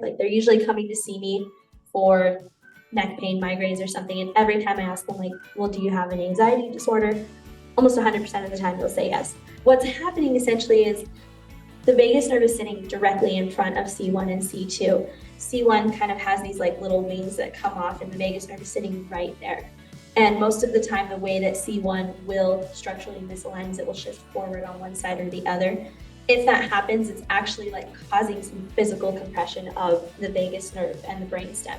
Like they're usually coming to see me for neck pain, migraines, or something. And every time I ask them, like, well, do you have an anxiety disorder? Almost 100% of the time they'll say yes. What's happening essentially is the vagus nerve is sitting directly in front of C1 and C2. C1 kind of has these like little wings that come off, and the vagus nerve is sitting right there. And most of the time, the way that C1 will structurally misalign is it will shift forward on one side or the other. If that happens, it's actually like causing some physical compression of the vagus nerve and the brainstem.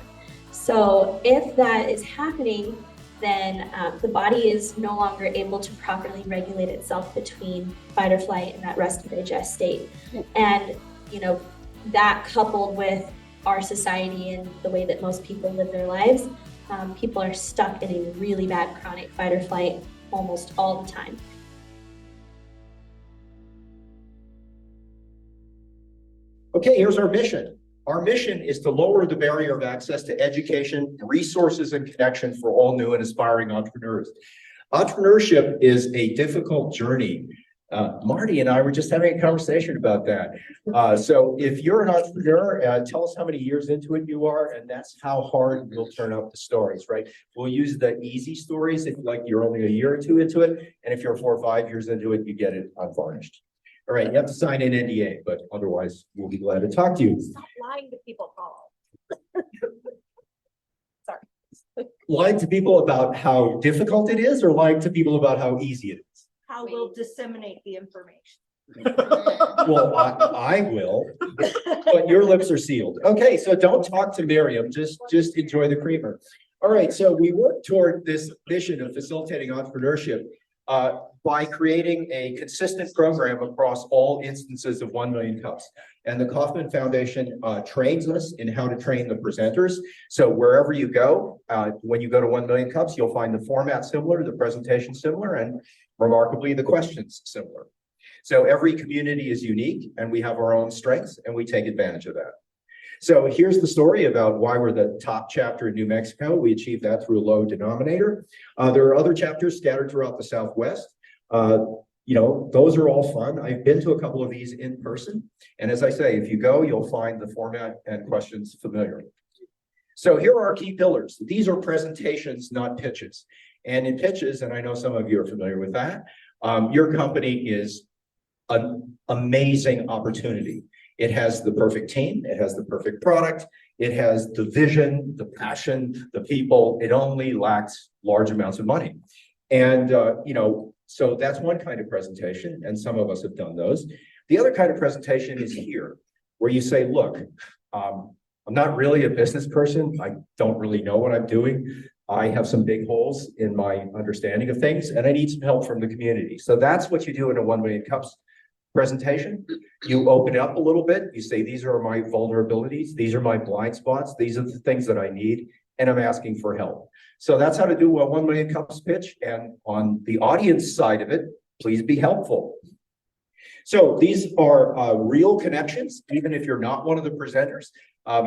So if that is happening, then the body is no longer able to properly regulate itself between fight or flight and that rest and digest state. And that coupled with our society and the way that most people live their lives, people are stuck in a really bad chronic fight or flight almost all the time. Okay, here's our mission. Our mission is to lower the barrier of access to education, resources, and connections for all new and aspiring entrepreneurs. Entrepreneurship is a difficult journey. Marty and I were just having a conversation about that. So if you're an entrepreneur, tell us how many years into it you are, and that's how hard we'll turn up the stories, right? We'll use the easy stories if like you're only a year or two into it, and if you're 4 or 5 years into it, you get it unvarnished. All right, you have to sign an NDA, but otherwise we'll be glad to talk to you. Stop lying to people, Paul. Sorry. Lying to people about how difficult it is, or lying to people about how easy it is? How we'll disseminate the information. Well, I will, but your lips are sealed. Okay, so don't talk to Miriam, just enjoy the creamer. All right, so we work toward this mission of facilitating entrepreneurship by creating a consistent program across all instances of 1 Million Cups. And the Kauffman Foundation trains us in how to train the presenters. So wherever you go, when you go to 1 Million Cups, you'll find the format similar, the presentation similar, and remarkably, the questions similar. So every community is unique, and we have our own strengths, and we take advantage of that. So here's the story about why we're the top chapter in New Mexico. We achieved that through a low denominator. There are other chapters scattered throughout the Southwest. Those are all fun. I've been to a couple of these in person. And as I say, if you go, you'll find the format and questions familiar. So here are our key pillars. These are presentations, not pitches. And in pitches, and I know some of you are familiar with that, your company is an amazing opportunity. It has the perfect team. It has the perfect product. It has the vision, the passion, the people. It only lacks large amounts of money. And, so that's one kind of presentation, and some of us have done those. The other kind of presentation is here, where you say, look, I'm not really a business person. I don't really know what I'm doing. I have some big holes in my understanding of things, and I need some help from the community. So that's what you do in a 1 Million Cups presentation. You open it up a little bit. You say, these are my vulnerabilities. These are my blind spots. These are the things that I need, and I'm asking for help. So that's how to do a 1 Million Cups pitch. And on the audience side of it, please be helpful. So these are real connections, even if you're not one of the presenters.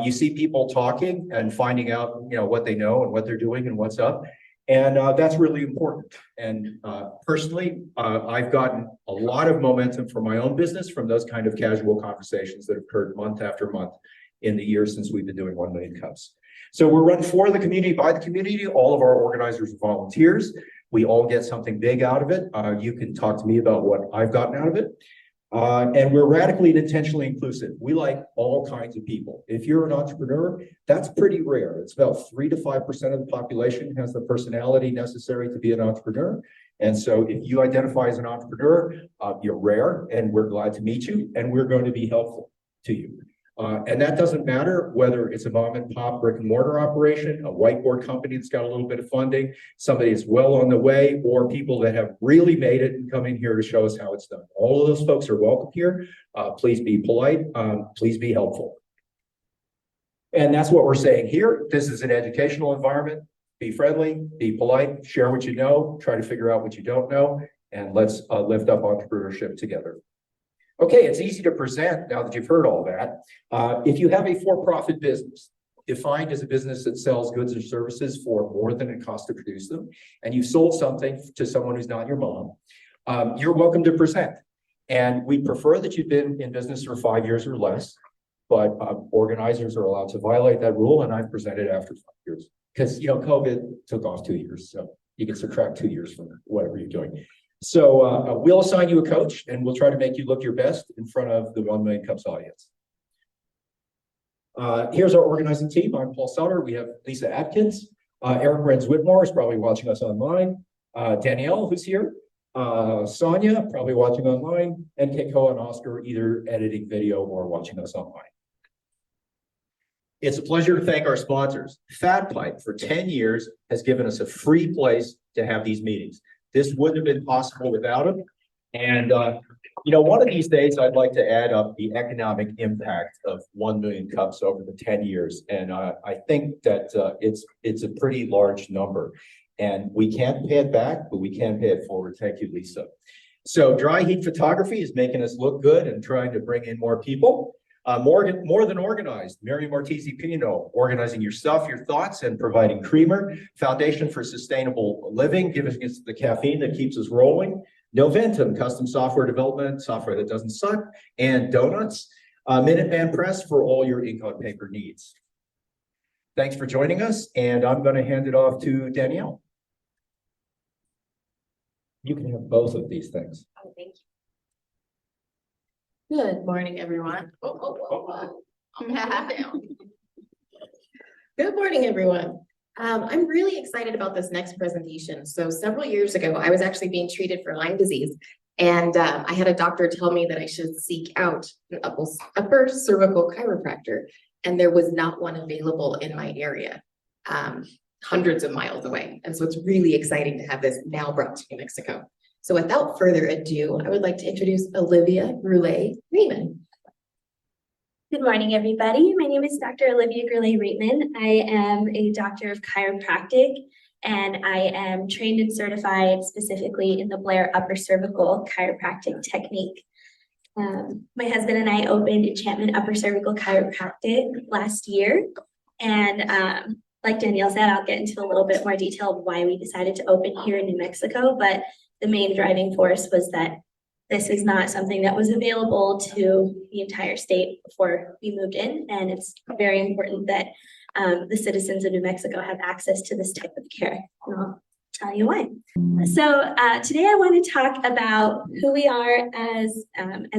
You see people talking and finding out, what they know and what they're doing and what's up. And that's really important. And personally, I've gotten a lot of momentum for my own business from those kind of casual conversations that have occurred month after month in the years since we've been doing 1 Million Cups. So we're run for the community, by the community. All of our organizers are volunteers. We all get something big out of it. You can talk to me about what I've gotten out of it. And we're radically and intentionally inclusive. We like all kinds of people. If you're an entrepreneur, that's pretty rare. It's about 3 to 5% of the population has the personality necessary to be an entrepreneur. And so if you identify as an entrepreneur, you're rare, and we're glad to meet you, and we're going to be helpful to you. And that doesn't matter whether it's a mom and pop brick and mortar operation, a whiteboard company that's got a little bit of funding, somebody that's well on the way, or people that have really made it and come in here to show us how it's done. All of those folks are welcome here. Please be polite. Please be helpful. And that's what we're saying here. This is an educational environment. Be friendly, be polite, share what you know, try to figure out what you don't know, and let's lift up entrepreneurship together. Okay, it's easy to present now that you've heard all that. If you have a for-profit business, defined as a business that sells goods or services for more than it costs to produce them, and you sold something to someone who's not your mom, you're welcome to present. And we prefer that you've been in business for 5 years or less, but organizers are allowed to violate that rule, and I've presented after 5 years. Because, COVID took off 2 years, so you can subtract 2 years from whatever you're doing. So we'll assign you a coach, and we'll try to make you look your best in front of the 1 Million Cups audience. Here's our organizing team. I'm Paul Sutter. We have Lisa Atkins. Eric Renz-Whitmore is probably watching us online. Danielle, who's here. Sonia, probably watching online. And Keiko and Oscar, either editing video or watching us online. It's a pleasure to thank our sponsors. Fat Pipe, for 10 years, has given us a free place to have these meetings. This wouldn't have been possible without them. And, one of these days, I'd like to add up the economic impact of 1 million cups over the 10 years. And I think that it's a pretty large number. And we can't pay it back, but we can pay it forward. Thank you, Lisa. So dry heat photography is making us look good and trying to bring in more people. More than organized, Mary Martisi Pino, organizing your stuff, your thoughts, and providing creamer. Foundation for Sustainable Living, giving us the caffeine that keeps us rolling. Noventum, custom software development, software that doesn't suck, and donuts. Minuteman Press for all your ink on paper needs. Thanks for joining us, and I'm going to hand it off to Danielle. You can have both of these things. Oh, thank you. Good morning, everyone. Good morning, everyone. I'm really excited about this next presentation. So several years ago, I was actually being treated for Lyme disease, and I had a doctor tell me that I should seek out an upper cervical chiropractor, and there was not one available in my area, hundreds of miles away. And so it's really exciting to have this now brought to New Mexico. So without further ado, I would like to introduce Olivia Roulet-Reitman. Good morning, everybody. My name is Dr. Olivia Roulet-Reitman. I am a doctor of chiropractic, and I am trained and certified specifically in the Blair upper cervical chiropractic technique. My husband and I opened Enchantment Upper Cervical Chiropractic last year, and like Danielle said, I'll get into a little bit more detail of why we decided to open here in New Mexico, but the main driving force was that this is not something that was available to the entire state before we moved in, and it's very important that the citizens of New Mexico have access to this type of care. And I'll tell you why. So today I want to talk about who we are as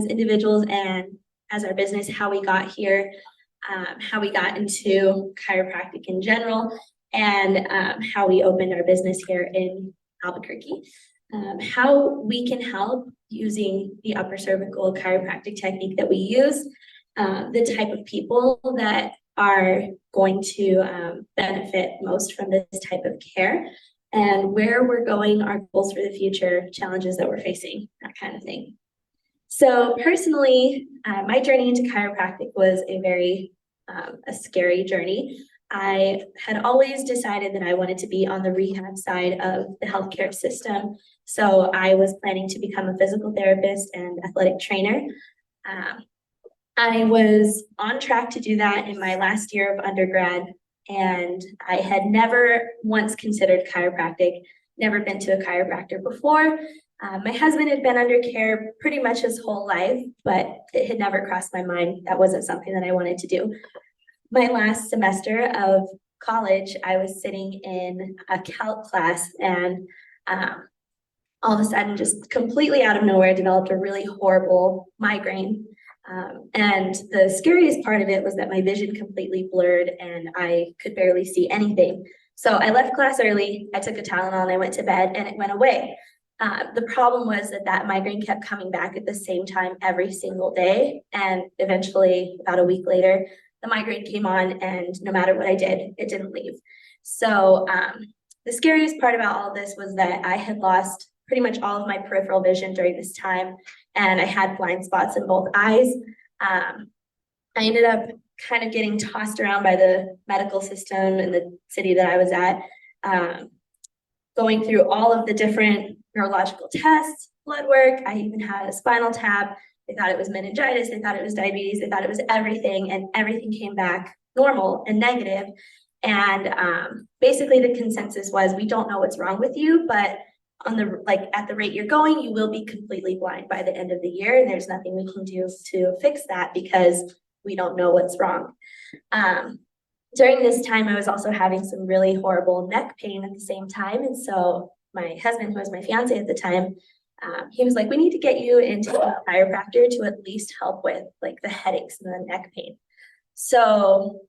individuals and as our business, how we got here, how we got into chiropractic in general, and how we opened our business here in Albuquerque. How we can help using the upper cervical chiropractic technique that we use, the type of people that are going to benefit most from this type of care, and where we're going, our goals for the future, challenges that we're facing, that kind of thing. So personally, my journey into chiropractic was a very a scary journey. I had always decided that I wanted to be on the rehab side of the healthcare system. So I was planning to become a physical therapist and athletic trainer. I was on track to do that in my last year of undergrad, and I had never once considered chiropractic, never been to a chiropractor before. My husband had been under care pretty much his whole life, but it had never crossed my mind that wasn't something that I wanted to do. My last semester of college, I was sitting in a calc class, and all of a sudden, just completely out of nowhere, developed a really horrible migraine. And the scariest part of it was that my vision completely blurred and I could barely see anything. So I left class early, I took a Tylenol and I went to bed, and it went away. The problem was that migraine kept coming back at the same time every single day. And eventually, about a week later, the migraine came on, and no matter what I did, it didn't leave. So the scariest part about all this was that I had lost pretty much all of my peripheral vision during this time, and I had blind spots in both eyes. I ended up kind of getting tossed around by the medical system in the city that I was at, going through all of the different neurological tests, blood work. I even had a spinal tap. They thought it was meningitis. They thought it was diabetes. They thought it was everything, and everything came back normal and negative. And basically the consensus was, we don't know what's wrong with you, but at the rate you're going, you will be completely blind by the end of the year. And there's nothing we can do to fix that, because we don't know what's wrong. During this time, I was also having some really horrible neck pain at the same time. And so my husband, who was my fiance at the time, he was like, we need to get you into a chiropractor to at least help with like the headaches and the neck pain. So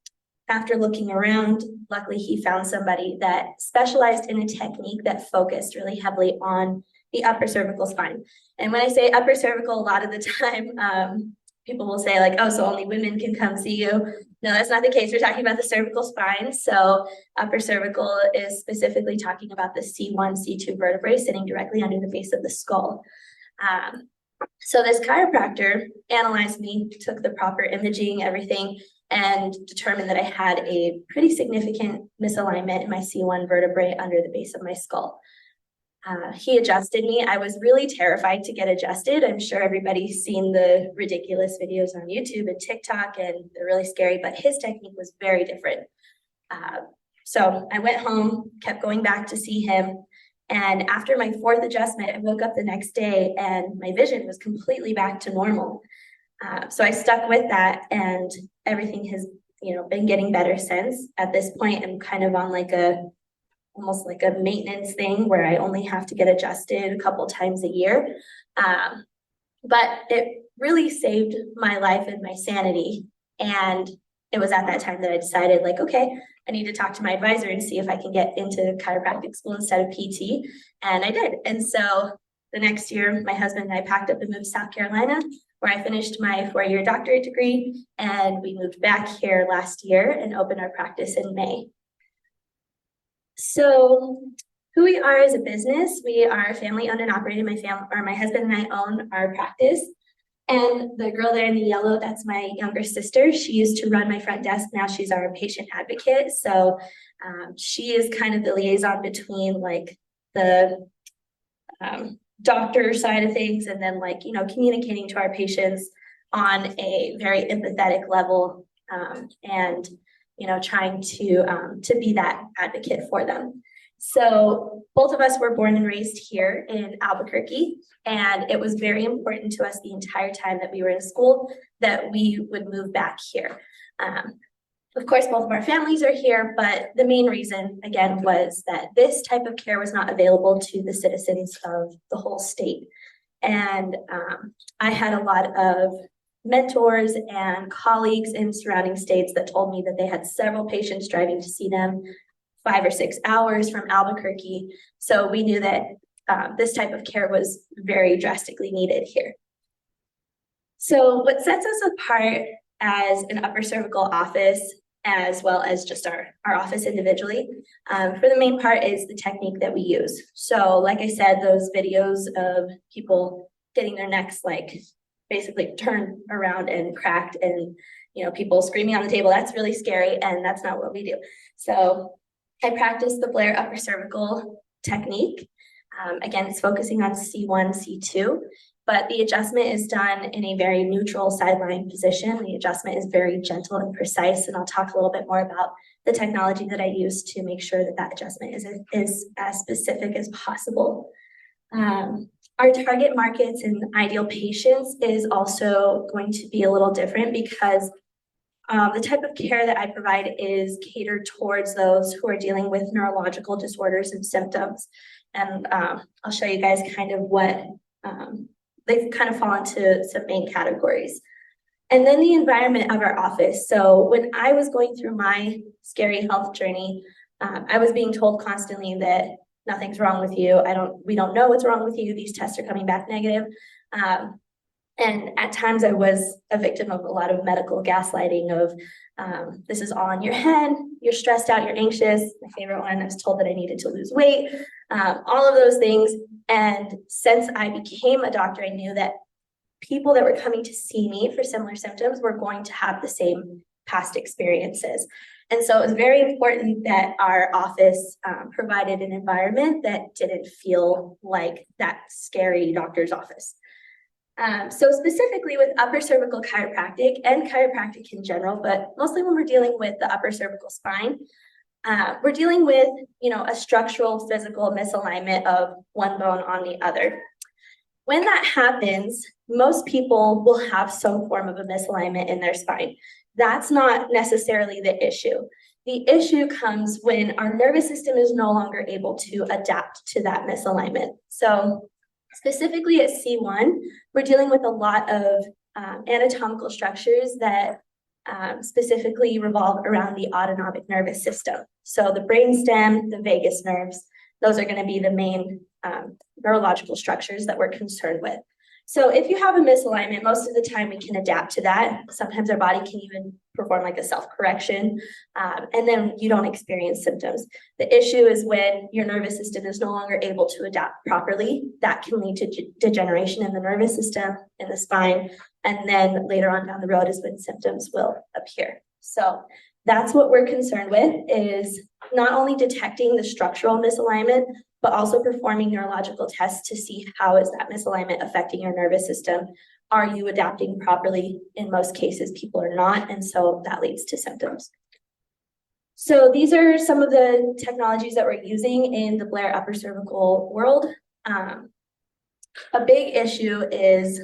after looking around, luckily he found somebody that specialized in a technique that focused really heavily on the upper cervical spine. And when I say upper cervical, a lot of the time, people will say like, oh, so only women can come see you. No, that's not the case. We're talking about the cervical spine. So upper cervical is specifically talking about the C1, C2 vertebrae sitting directly under the base of the skull. So this chiropractor analyzed me, took the proper imaging, everything, and determined that I had a pretty significant misalignment in my C1 vertebrae under the base of my skull. He adjusted me. I was really terrified to get adjusted. I'm sure everybody's seen the ridiculous videos on YouTube and TikTok, and they're really scary, but his technique was very different. So I went home, kept going back to see him. And after my fourth adjustment, I woke up the next day and my vision was completely back to normal. So I stuck with that, and everything has, been getting better since. At this point, I'm kind of on like almost like a maintenance thing where I only have to get adjusted a couple times a year. But it really saved my life and my sanity. And it was at that time that I decided like, okay, I need to talk to my advisor and see if I can get into chiropractic school instead of PT. And I did. And so the next year, my husband and I packed up and moved to South Carolina, where I finished my 4-year doctorate degree. And we moved back here last year and opened our practice in May. So who we are as a business, we are family owned and operated. My husband and I own our practice. And the girl there in the yellow, that's my younger sister. She used to run my front desk. Now she's our patient advocate. So she is kind of the liaison between like the doctor side of things and then like, communicating to our patients on a very empathetic level, and trying to be that advocate for them. So both of us were born and raised here in Albuquerque, and it was very important to us the entire time that we were in school that we would move back here. Of course, both of our families are here, but the main reason, again, was that this type of care was not available to the citizens of the whole state. And I had a lot of mentors and colleagues in surrounding states that told me that they had several patients driving to see them 5 or 6 hours from Albuquerque. So we knew that this type of care was very drastically needed here. So what sets us apart as an upper cervical office, as well as just our office individually, for the main part is the technique that we use. So like I said, those videos of people getting their necks like basically turned around and cracked and people screaming on the table, that's really scary, and that's not what we do. So I practice the Blair upper cervical technique. Again, it's focusing on C1, C2, but the adjustment is done in a very neutral sideline position. The adjustment is very gentle and precise, and I'll talk a little bit more about the technology that I use to make sure that that adjustment is as specific as possible. Our target markets and ideal patients is also going to be a little different because the type of care that I provide is catered towards those who are dealing with neurological disorders and symptoms. And I'll show you guys kind of what they've kind of fall into some main categories. And then the environment of our office. So when I was going through my scary health journey, I was being told constantly that nothing's wrong with you. We don't know what's wrong with you. These tests are coming back negative. And at times I was a victim of a lot of medical gaslighting of this is all in your head, you're stressed out, you're anxious. My favorite one, I was told that I needed to lose weight, all of those things. And since I became a doctor, I knew that people that were coming to see me for similar symptoms were going to have the same past experiences. And so it was very important that our office provided an environment that didn't feel like that scary doctor's office. So specifically with upper cervical chiropractic and chiropractic in general, but mostly when we're dealing with the upper cervical spine, we're dealing with, a structural physical misalignment of one bone on the other. When that happens, most people will have some form of a misalignment in their spine. That's not necessarily the issue. The issue comes when our nervous system is no longer able to adapt to that misalignment. So specifically at C1, we're dealing with a lot of anatomical structures that specifically revolve around the autonomic nervous system. So the brainstem, the vagus nerves, those are going to be the main neurological structures that we're concerned with. So if you have a misalignment, most of the time we can adapt to that. Sometimes our body can even perform like a self-correction, and then you don't experience symptoms. The issue is when your nervous system is no longer able to adapt properly. That can lead to degeneration in the nervous system, in the spine, and then later on down the road is when symptoms will appear. So that's what we're concerned with, is not only detecting the structural misalignment, but also performing neurological tests to see how is that misalignment affecting your nervous system. Are you adapting properly? In most cases, people are not, and so that leads to symptoms. So these are some of the technologies that we're using in the Blair upper cervical world. A big issue is,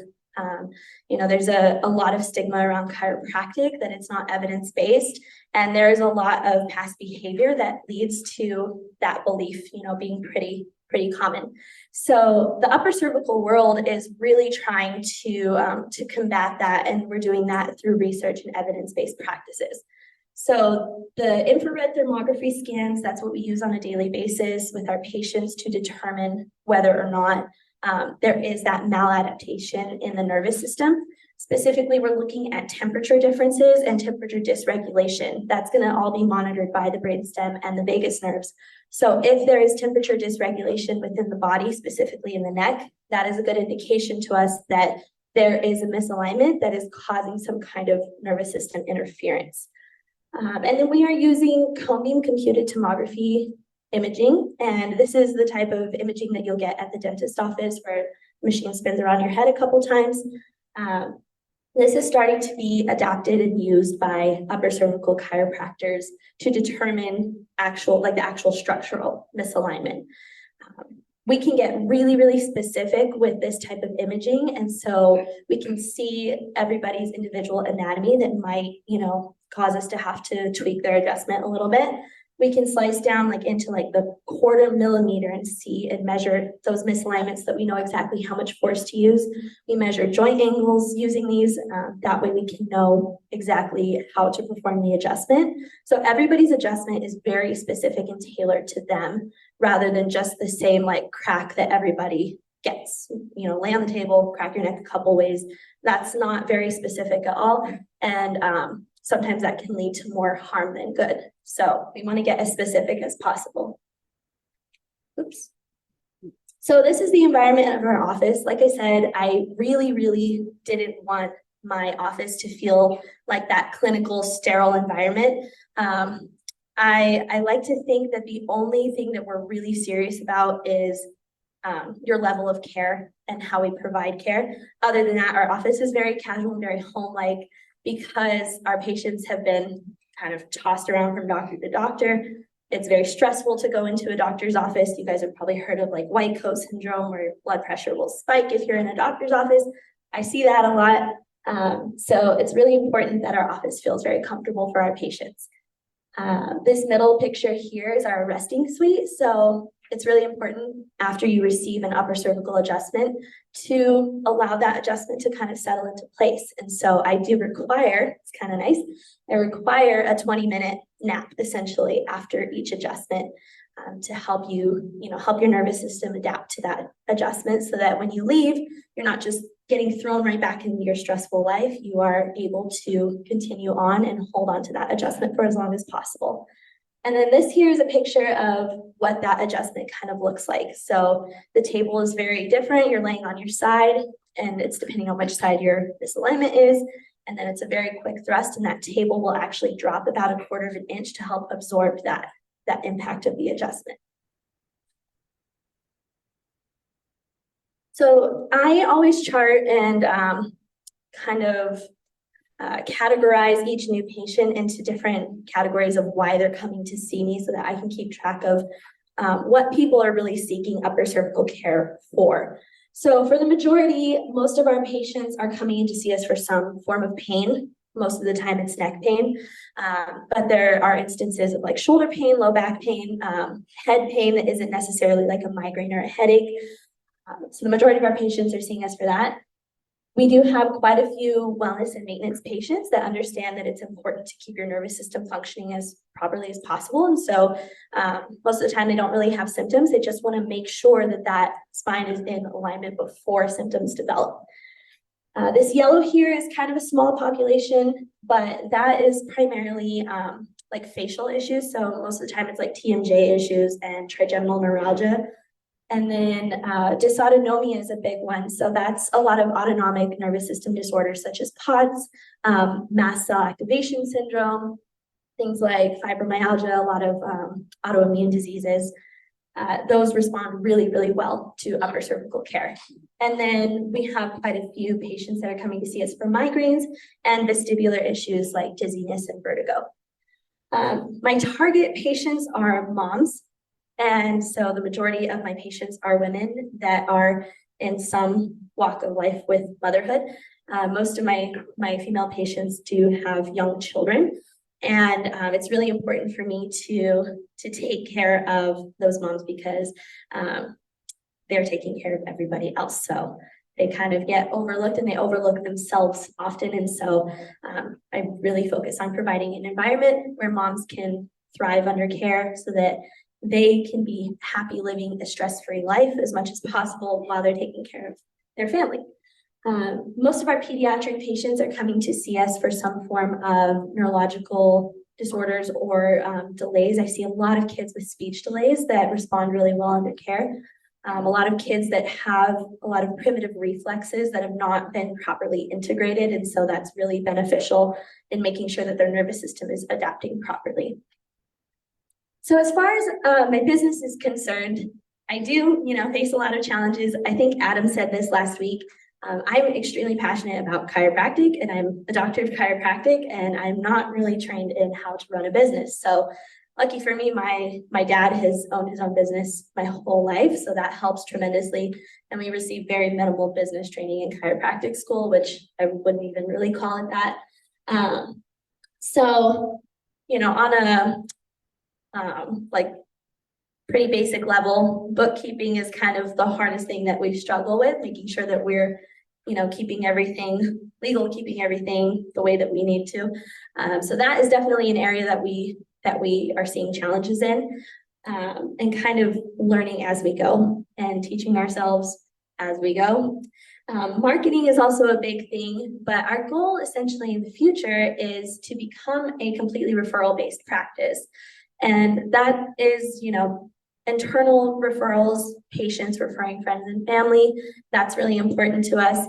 there's a lot of stigma around chiropractic, that it's not evidence-based, and there is a lot of past behavior that leads to that belief, being pretty common. So the upper cervical world is really trying to combat that, and we're doing that through research and evidence-based practices. So the infrared thermography scans, that's what we use on a daily basis with our patients to determine whether or not there is that maladaptation in the nervous system. Specifically, we're looking at temperature differences and temperature dysregulation. That's going to all be monitored by the brainstem and the vagus nerves. So if there is temperature dysregulation within the body, specifically in the neck, that is a good indication to us that there is a misalignment that is causing some kind of nervous system interference. And then we are using cone beam computed tomography imaging, and this is the type of imaging that you'll get at the dentist office, where the machine spins around your head a couple times. This is starting to be adapted and used by upper cervical chiropractors to determine the actual structural misalignment. We can get really specific with this type of imaging, and so we can see everybody's individual anatomy that might, cause us to have to tweak their adjustment a little bit. We can slice down into the 1/4 millimeter and see and measure those misalignments, that we know exactly how much force to use. We measure joint angles using these. That way we can know exactly how to perform the adjustment. So everybody's adjustment is very specific and tailored to them, rather than just the same crack that everybody gets. Lay on the table, crack your neck a couple ways. That's not very specific at all. And sometimes that can lead to more harm than good. So we want to get as specific as possible. Oops. So this is the environment of our office. Like I said, I really didn't want my office to feel like that clinical, sterile environment. I like to think that the only thing that we're really serious about is your level of care and how we provide care. Other than that, our office is very casual and very home-like, because our patients have been kind of tossed around from doctor to doctor. It's very stressful to go into a doctor's office. You guys have probably heard of white coat syndrome, where your blood pressure will spike if you're in a doctor's office. I see that a lot. So it's really important that our office feels very comfortable for our patients. This middle picture here is our resting suite. So it's really important after you receive an upper cervical adjustment to allow that adjustment to kind of settle into place. And so I do require, it's kind of nice, I require a 20-minute nap essentially after each adjustment, to help you, help your nervous system adapt to that adjustment, so that when you leave, you're not just getting thrown right back into your stressful life. You are able to continue on and hold on to that adjustment for as long as possible. And then this here is a picture of what that adjustment kind of looks like. So the table is very different. You're laying on your side, and it's depending on which side your misalignment is. And then it's a very quick thrust, and that table will actually drop about 1/4 inch to help absorb that impact of the adjustment. So I always chart and kind of categorize each new patient into different categories of why they're coming to see me, so that I can keep track of what people are really seeking upper cervical care for. So for the majority, most of our patients are coming in to see us for some form of pain. Most of the time it's neck pain, but there are instances of like shoulder pain, low back pain, head pain that isn't necessarily like a migraine or a headache. So the majority of our patients are seeing us for that. We do have quite a few wellness and maintenance patients that understand that it's important to keep your nervous system functioning as properly as possible. And so most of the time they don't really have symptoms. They just want to make sure that that spine is in alignment before symptoms develop. This yellow here is kind of a small population, but that is primarily like facial issues. So most of the time it's like TMJ issues and trigeminal neuralgia. And then dysautonomia is a big one. So that's a lot of autonomic nervous system disorders such as POTS, mast cell activation syndrome, things like fibromyalgia, a lot of autoimmune diseases. Those respond really, really well to upper cervical care. And then we have quite a few patients that are coming to see us for migraines and vestibular issues like dizziness and vertigo. My target patients are moms. And so the majority of my patients are women that are in some walk of life with motherhood. Most of my female patients do have young children. And it's really important for me to take care of those moms because they're taking care of everybody else. So they kind of get overlooked and they overlook themselves often. And so I really focus on providing an environment where moms can thrive under care so that they can be happy living a stress-free life as much as possible while they're taking care of their family. Most of our pediatric patients are coming to see us for some form of neurological disorders or delays. I see a lot of kids with speech delays that respond really well under care. A lot of kids that have a lot of primitive reflexes that have not been properly integrated. And so that's really beneficial in making sure that their nervous system is adapting properly. So as far as my business is concerned, I do, face a lot of challenges. I think Adam said this last week. I'm extremely passionate about chiropractic and I'm a doctor of chiropractic and I'm not really trained in how to run a business. So lucky for me, my dad has owned his own business my whole life. So that helps tremendously. And we receive very minimal business training in chiropractic school, which I wouldn't even really call it that. So, on a like pretty basic level, bookkeeping is kind of the hardest thing that we struggle with, making sure that we're keeping everything legal, keeping everything the way that we need to. So that is definitely an area that we are seeing challenges in, and kind of learning as we go and teaching ourselves as we go. Marketing is also a big thing, but our goal essentially in the future is to become a completely referral-based practice. And that is, internal referrals, patients referring friends and family. That's really important to us.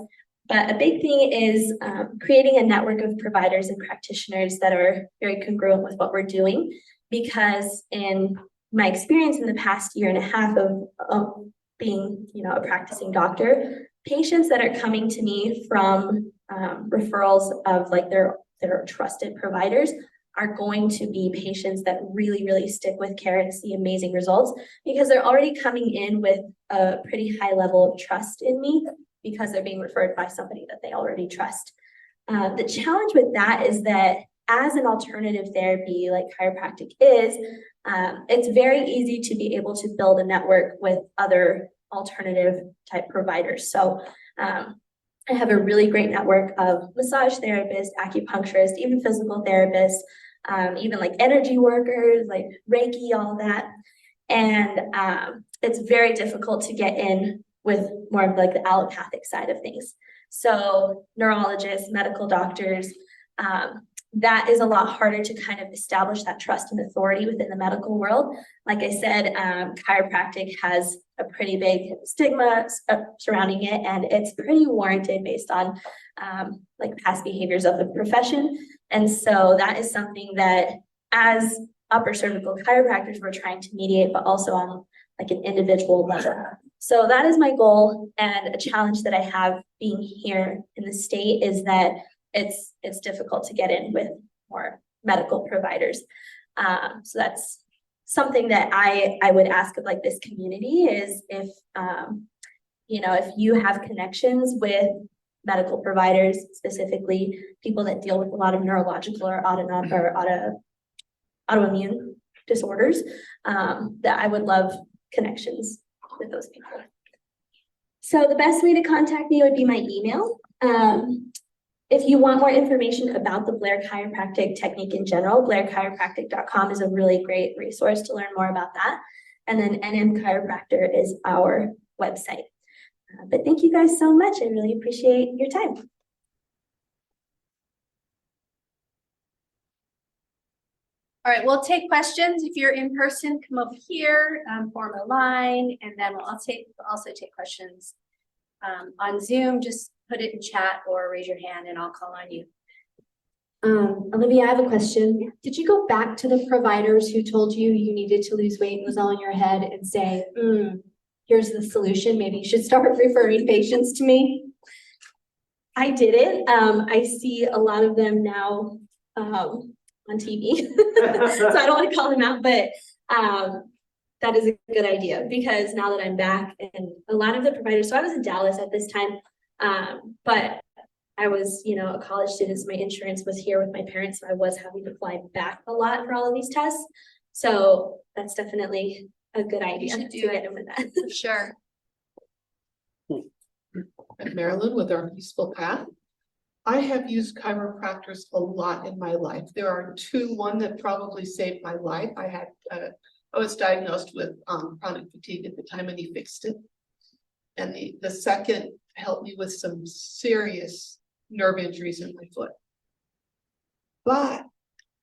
But a big thing is creating a network of providers and practitioners that are very congruent with what we're doing. Because in my experience in the past year and a half of being, a practicing doctor, patients that are coming to me from referrals of like their trusted providers are going to be patients that really, really stick with care and see amazing results because they're already coming in with a pretty high level of trust in me because they're being referred by somebody that they already trust. The challenge with that is that as an alternative therapy like chiropractic is, it's very easy to be able to build a network with other alternative type providers. So I have a really great network of massage therapists, acupuncturists, even physical therapists, even like energy workers, like Reiki, all that. And it's very difficult to get in with more of like the allopathic side of things. So neurologists, medical doctors, that is a lot harder to kind of establish that trust and authority within the medical world. Like I said, chiropractic has a pretty big stigma surrounding it, and it's pretty warranted based on like past behaviors of the profession. And so that is something that as upper cervical chiropractors, we're trying to mediate, but also on like an individual level. So that is my goal, and a challenge that I have being here in the state is that it's difficult to get in with more medical providers. So that's something that I would ask of like this community is if if you have connections with medical providers, specifically people that deal with a lot of neurological or autoimmune disorders, that I would love connections with those people. So the best way to contact me would be my email. If you want more information about the Blair Chiropractic technique in general, blairchiropractic.com is a really great resource to learn more about that. And then NM Chiropractor is our website. But thank you guys so much. I really appreciate your time. All right, we'll take questions. If you're in person, come over here, form a line, and then we'll also take questions on Zoom. Just put it in chat or raise your hand and I'll call on you. Olivia, I have a question. Did you go back to the providers who told you you needed to lose weight and was all in your head and say, here's the solution, maybe you should start referring patients to me? I didn't. I see a lot of them now on TV. So I don't want to call them out, but that is a good idea, because now that I'm back, and a lot of the providers, so I was in Dallas at this time, but I was, a college student, so my insurance was here with my parents, so I was having to fly back a lot for all of these tests. So that's definitely a good idea. should do to it. get in with that. For sure. I'm Marilyn with Our Peaceful Path. I have used chiropractors a lot in my life. There are two. One that probably saved my life. I was diagnosed with chronic fatigue at the time, and he fixed it. And the second helped me with some serious nerve injuries in my foot. But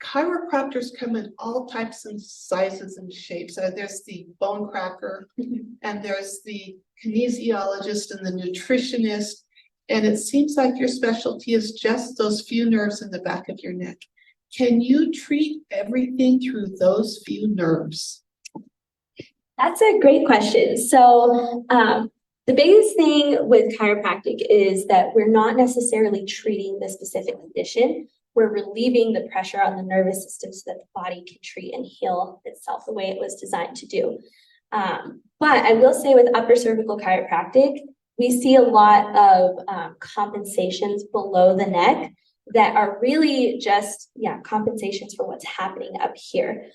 chiropractors come in all types and sizes and shapes. There's the bone cracker, and there's the kinesiologist and the nutritionist. And it seems like your specialty is just those few nerves in the back of your neck. Can you treat everything through those few nerves? That's a great question. So the biggest thing with chiropractic is that we're not necessarily treating the specific condition. We're relieving the pressure on the nervous system so that the body can treat and heal itself the way it was designed to do. But I will say with upper cervical chiropractic, we see a lot of compensations below the neck that are really just, compensations for what's happening up here.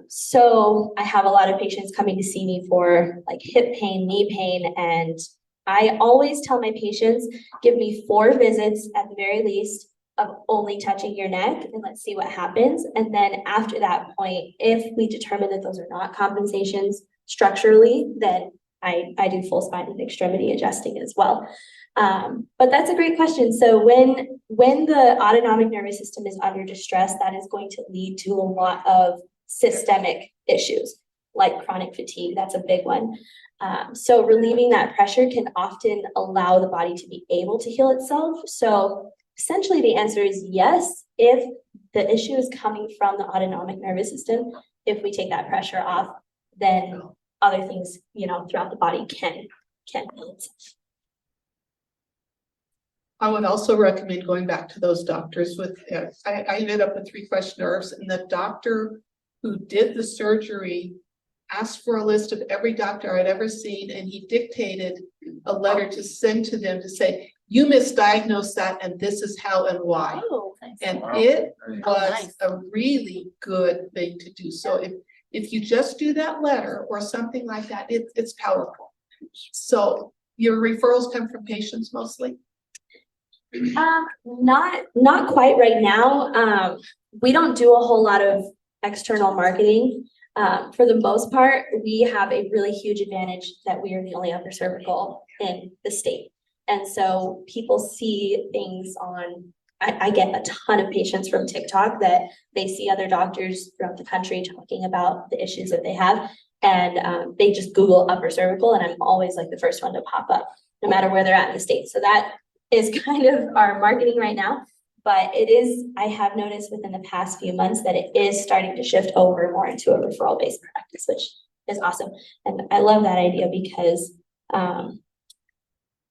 So I have a lot of patients coming to see me for like hip pain, knee pain, and I always tell my patients, give me 4 visits at the very least of only touching your neck, and let's see what happens. And then after that point, if we determine that those are not compensations structurally, then I do full spine and extremity adjusting as well. But that's a great question. So when the autonomic nervous system is under distress, that is going to lead to a lot of systemic issues like chronic fatigue. That's a big one. So relieving that pressure can often allow the body to be able to heal itself. So essentially the answer is yes, if the issue is coming from the autonomic nervous system. If we take that pressure off, then other things, throughout the body can heal itself. I would also recommend going back to those doctors with, I ended up with 3 crushed nerves, and the doctor who did the surgery asked for a list of every doctor I'd ever seen, and he dictated a letter to send to them to say, you misdiagnosed that, and this is how and why. Oh, thanks. And Wow. it was nice. a really good thing to do. So if you just do that letter or something like that, it's powerful. So your referrals come from patients mostly? Not quite right now. We don't do a whole lot of external marketing. For the most part, we have a really huge advantage that we are the only upper cervical in the state. And so people see things on, I get a ton of patients from TikTok that they see other doctors throughout the country talking about the issues that they have. And they just Google upper cervical, and I'm always like the first one to pop up, no matter where they're at in the state. So that is kind of our marketing right now. But it is, I have noticed within the past few months that it is starting to shift over more into a referral-based practice, which is awesome. And I love that idea because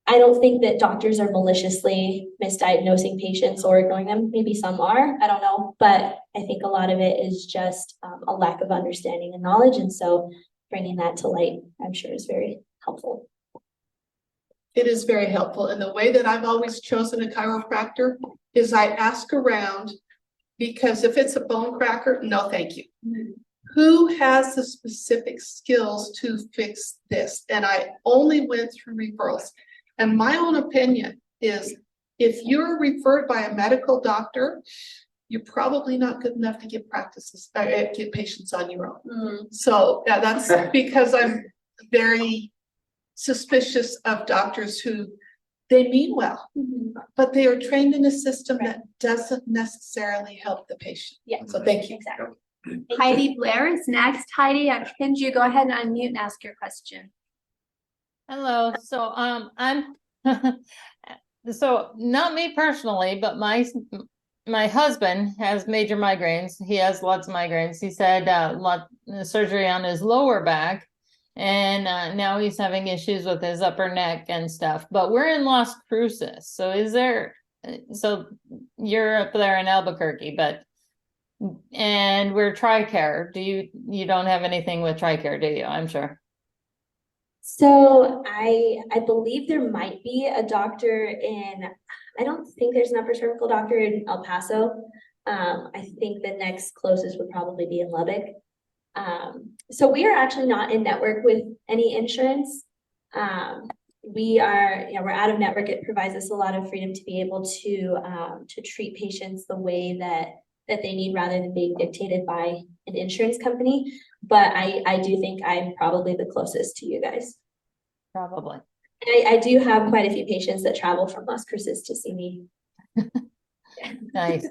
I don't think that doctors are maliciously misdiagnosing patients or ignoring them. Maybe some are, I don't know. But I think a lot of it is just a lack of understanding and knowledge. And so bringing that to light, I'm sure, is very helpful. It is very helpful. And the way that I've always chosen a chiropractor is I ask around. Because if it's a bone cracker, no, thank you. Who has the specific skills to fix this? And I only went through referrals. And my own opinion is if you're referred by a medical doctor, you're probably not good enough to get get patients on your own. So yeah, that's because I'm very suspicious of doctors who they mean well, but they are trained in a system that doesn't necessarily help the patient. Yeah. So thank you. Exactly. Heidi Blair is next. Heidi, I've pinned you. Go ahead and unmute and ask your question. Hello, so I'm so not me personally, but my husband has major migraines. He has lots of migraines. He's had surgery on his lower back, and now he's having issues with his upper neck and stuff. But we're in Las Cruces, so so you're up there in Albuquerque, and we're TRICARE. You don't have anything with TRICARE, do you? I'm sure. So I believe there might be a doctor I don't think there's an upper cervical doctor in El Paso. I think the next closest would probably be in Lubbock. So we are actually not in network with any insurance. We're out of network. It provides us a lot of freedom to be able to treat patients the way that they need rather than being dictated by an insurance company. But I do think I'm probably the closest to you guys. Probably. I do have quite a few patients that travel from Las Cruces to see me. Nice.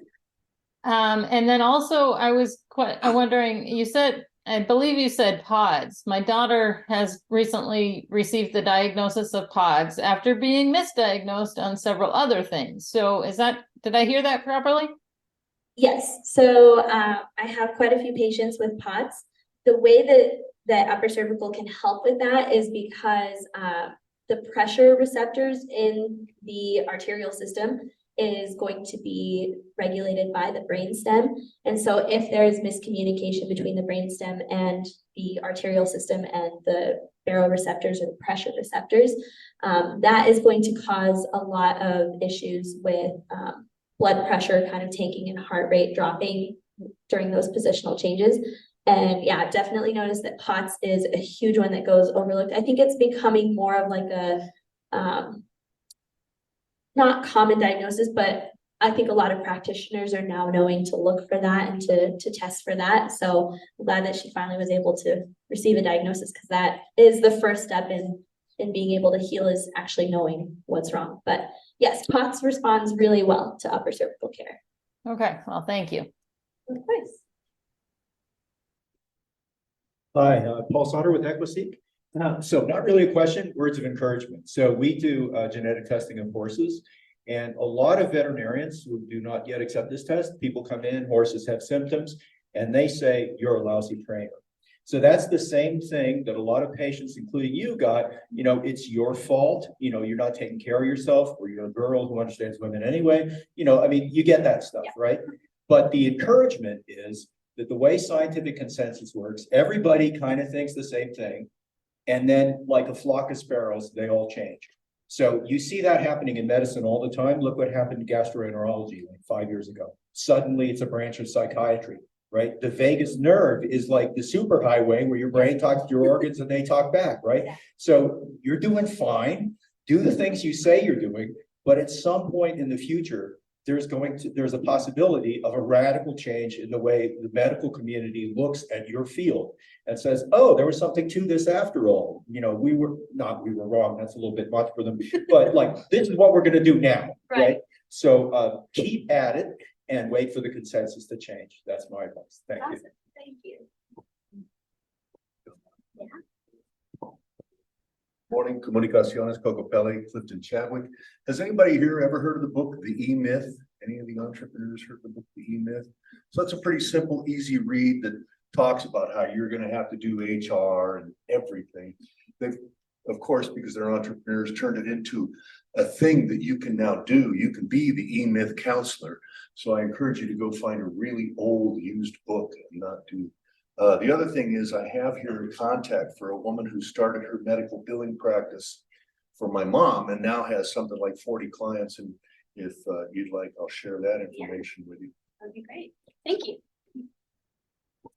And then also I was wondering, I believe you said PODS. My daughter has recently received the diagnosis of PODS after being misdiagnosed on several other things. So did I hear that properly? Yes, so I have quite a few patients with POTS. The way that upper cervical can help with that is because the pressure receptors in the arterial system is going to be regulated by the brainstem. And so if there is miscommunication between the brainstem and the arterial system and the baroreceptors or the pressure receptors, that is going to cause a lot of issues with blood pressure kind of tanking and heart rate dropping during those positional changes. And yeah, I've definitely noticed that POTS is a huge one that goes overlooked. I think it's becoming more of like a not common diagnosis, but I think a lot of practitioners are now knowing to look for that and to test for that. So I'm glad that she finally was able to receive a diagnosis, because that is the first step in being able to heal, is actually knowing what's wrong. But yes, POTS responds really well to upper cervical care. Okay, well, thank you. Of course. Hi, Paul Sauter with Equiseek. So not really a question, words of encouragement. So we do genetic testing of horses, and a lot of veterinarians who do not yet accept this test, people come in, horses have symptoms, and they say, you're a lousy trainer. So that's the same thing that a lot of patients, including you, got, it's your fault, you're not taking care of yourself, or you're a girl who understands women anyway, you get that stuff, right? But the encouragement is that the way scientific consensus works, everybody kind of thinks the same thing. And then like a flock of sparrows, they all change. So you see that happening in medicine all the time. Look what happened to gastroenterology like 5 years ago. Suddenly it's a branch of psychiatry, right? The vagus nerve is like the superhighway where your brain talks to your organs and they talk back, right? So you're doing fine. Do the things you say you're doing, but at some point in the future, there's a possibility of a radical change in the way the medical community looks at your field and says, oh, there was something to this after all. We were wrong. That's a little bit much for them, but like, this is what we're going to do now. Right. So keep at it and wait for the consensus to change. That's my advice. Thank you. Thank you. Morning, Comunicaciones, Cocopelli, Clifton Chadwick. Has anybody here ever heard of the book, The E-Myth? Any of the entrepreneurs heard of the book, The E-Myth? So it's a pretty simple, easy read that talks about how you're going to have to do HR and everything. They've, of course, because they're entrepreneurs, turned it into a thing that you can now do. You can be the E-Myth counselor. So I encourage you to go find a really old used book and not do. The other thing is I have here a contact for a woman who started her medical billing practice for my mom and now has something like 40 clients. And if you'd like, I'll share that information with you. That'd be great. Thank you.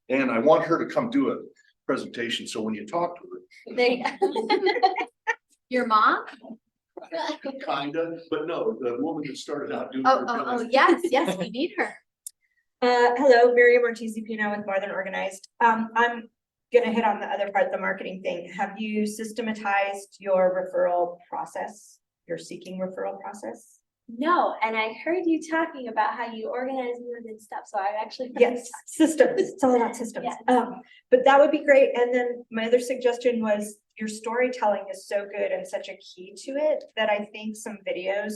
And I want her to come do a presentation. So when you talk to There you go. Your mom? her, kinda, but no, the woman that started out doing. Oh, yes, we need her. Hello, Miriam Ortiz-Pino with Northern Organized. I'm gonna hit on the other part, the marketing thing. Have you systematized your referral process, your seeking referral process? No, and I heard you talking about how you organize more and stuff, so I actually. Yes, systems. It's all about systems. Yes. But that would be great. And then my other suggestion was your storytelling is so good and such a key to it that I think some videos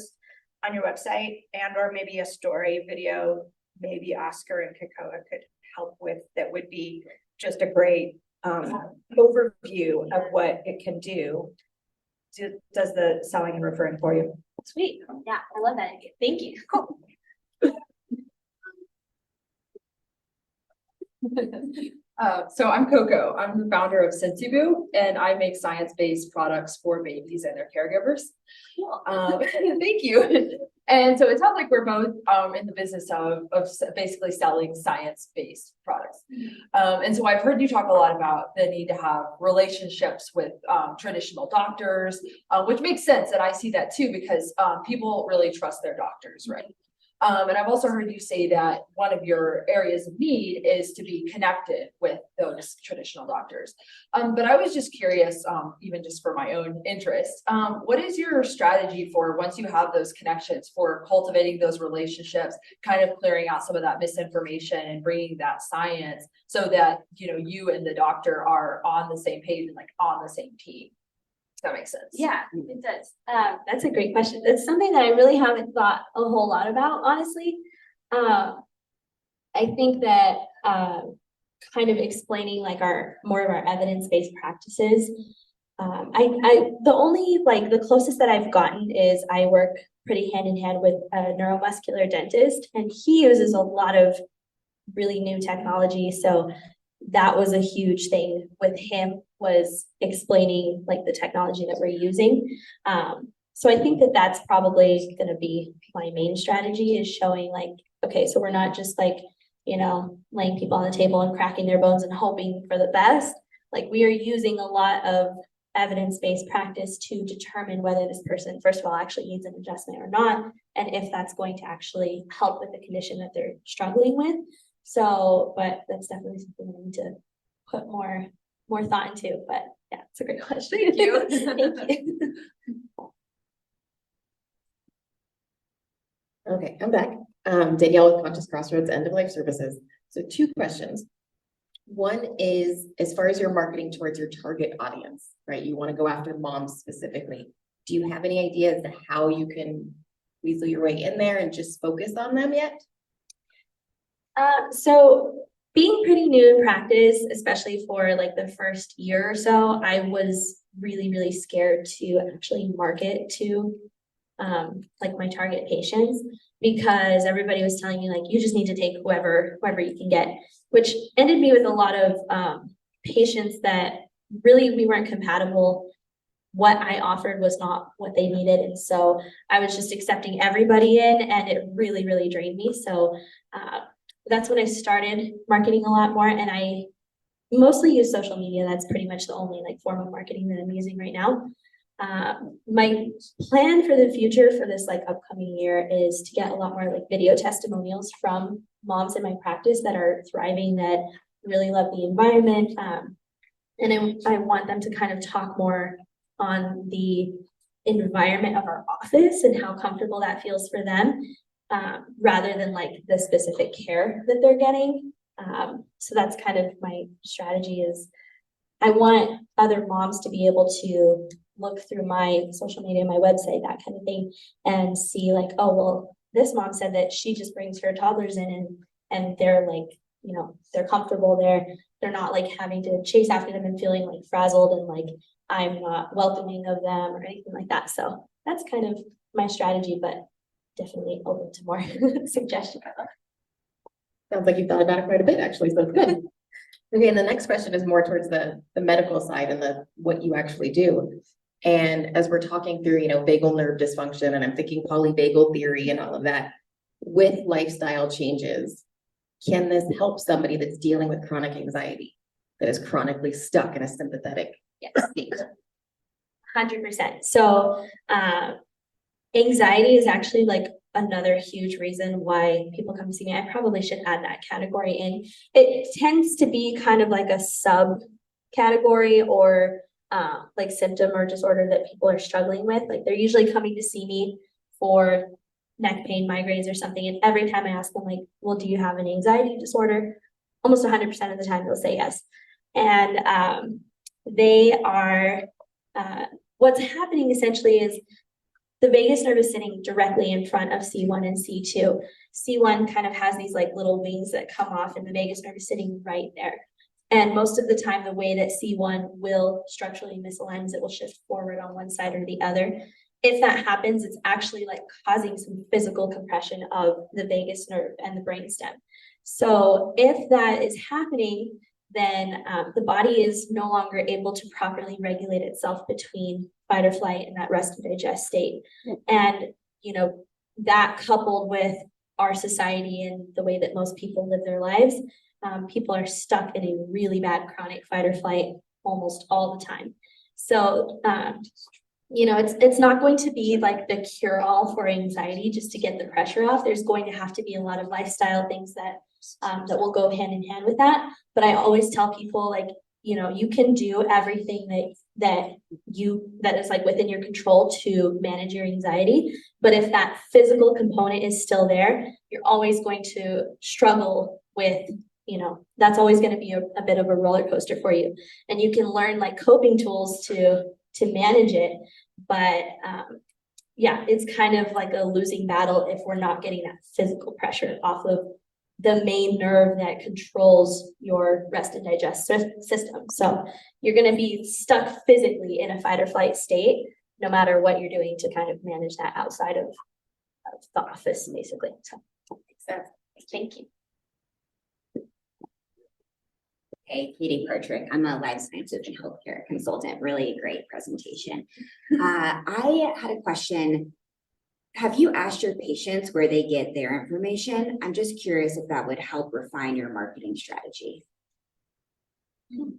on your website and or maybe a story video, maybe Oscar and Kakoa could help with, that would be just a great overview of what it can do. Does the selling and referring for you? Sweet. Yeah, I love that idea. Thank you. Cool. So I'm Coco. I'm the founder of Sensibu, and I make science-based products for babies and their caregivers. Thank you. And so it sounds like we're both in the business of basically selling science-based products. And so I've heard you talk a lot about the need to have relationships with traditional doctors, which makes sense. And I see that too, because people really trust their doctors, right? And I've also heard you say that one of your areas of need is to be connected with those traditional doctors. But I was just curious, even just for my own interest, what is your strategy for once you have those connections for cultivating those relationships, kind of clearing out some of that misinformation and bringing that science so that, you know, you and the doctor are on the same page and like on the same team? That makes sense. Yeah, it does. That's a great question. It's something that I really haven't thought a whole lot about, honestly. I think that kind of explaining like more of our evidence-based practices. The only like the closest that I've gotten is I work pretty hand in hand with a neuromuscular dentist, and he uses a lot of really new technology. So that was a huge thing with him, was explaining like the technology that we're using. So I think that that's probably going to be my main strategy, is showing like, okay, so we're not just like, you know, laying people on the table and cracking their bones and hoping for the best. Like, we are using a lot of evidence-based practice to determine whether this person, first of all, actually needs an adjustment or not, and if that's going to actually help with the condition that they're struggling with. So, but that's definitely something I need to put more thought into. But yeah, it's a great question. Thank you. Thank you. Okay, I'm back. Danielle with Conscious Crossroads End of Life Services. So 2 questions. One is, as far as your marketing towards your target audience, right? You want to go after moms specifically. Do you have any idea as to how you can weasel your way in there and just focus on them yet? So being pretty new in practice, especially for like the first year or so, I was really scared to actually market to like my target patients, because everybody was telling me like, you just need to take whoever you can get, which ended me with a lot of patients that really we weren't compatible. What I offered was not what they needed. And so I was just accepting everybody in, and it really drained me. So that's when I started marketing a lot more, and I mostly use social media. That's pretty much the only like form of marketing that I'm using right now. My plan for the future for this like upcoming year is to get a lot more like video testimonials from moms in my practice that are thriving, that really love the environment. And I want them to kind of talk more on the environment of our office and how comfortable that feels for them, rather than like the specific care that they're getting. So that's kind of my strategy, is I want other moms to be able to look through my social media, my website, that kind of thing, and see like, oh, well, this mom said that she just brings her toddlers in and they're like, you know, they're comfortable there. They're not like having to chase after them and feeling like frazzled and like I'm not welcoming of them or anything like that. So that's kind of my strategy, but definitely open to more suggestions. Sounds like you've thought about it quite a bit, actually, so it's good. Okay, and the next question is more towards the medical side and what you actually do. And as we're talking through, vagal nerve dysfunction, and I'm thinking polyvagal theory and all of that, with lifestyle changes, can this help somebody that's dealing with chronic anxiety, that is chronically stuck in a sympathetic state? 100%. So, anxiety is actually like another huge reason why people come see me. I probably should add that category in. It tends to be kind of like a subcategory or like symptom or disorder that people are struggling with. Like they're usually coming to see me for neck pain, migraines or something. And every time I ask them like, well, do you have an anxiety disorder? Almost 100% of the time they'll say yes. And they are, what's happening essentially is the vagus nerve is sitting directly in front of C1 and C2. C1 kind of has these like little wings that come off and the vagus nerve is sitting right there. And most of the time, the way that C1 will structurally misalign is it will shift forward on one side or the other. If that happens, it's actually like causing some physical compression of the vagus nerve and the brainstem. So if that is happening, then the body is no longer able to properly regulate itself between fight or flight and that rest and digest state. And, that coupled with our society and the way that most people live their lives, people are stuck in a really bad chronic fight or flight almost all the time. So, it's not going to be like the cure-all for anxiety just to get the pressure off. There's going to have to be a lot of lifestyle things that will go hand in hand with that. But I always tell people like, you can do everything that is like within your control to manage your anxiety. But if that physical component is still there, you're always going to struggle with, that's always going to be a bit of a roller coaster for you. And you can learn like coping tools to manage it. But it's kind of like a losing battle if we're not getting that physical pressure off of the main nerve that controls your rest and digest system. So you're going to be stuck physically in a fight or flight state, no matter what you're doing to kind of manage that outside of the office, basically. So Makes sense. thank you. Hey, Katie Partridge. I'm a life sciences and healthcare consultant. Really great presentation. I had a question. Have you asked your patients where they get their information? I'm just curious if that would help refine your marketing strategy.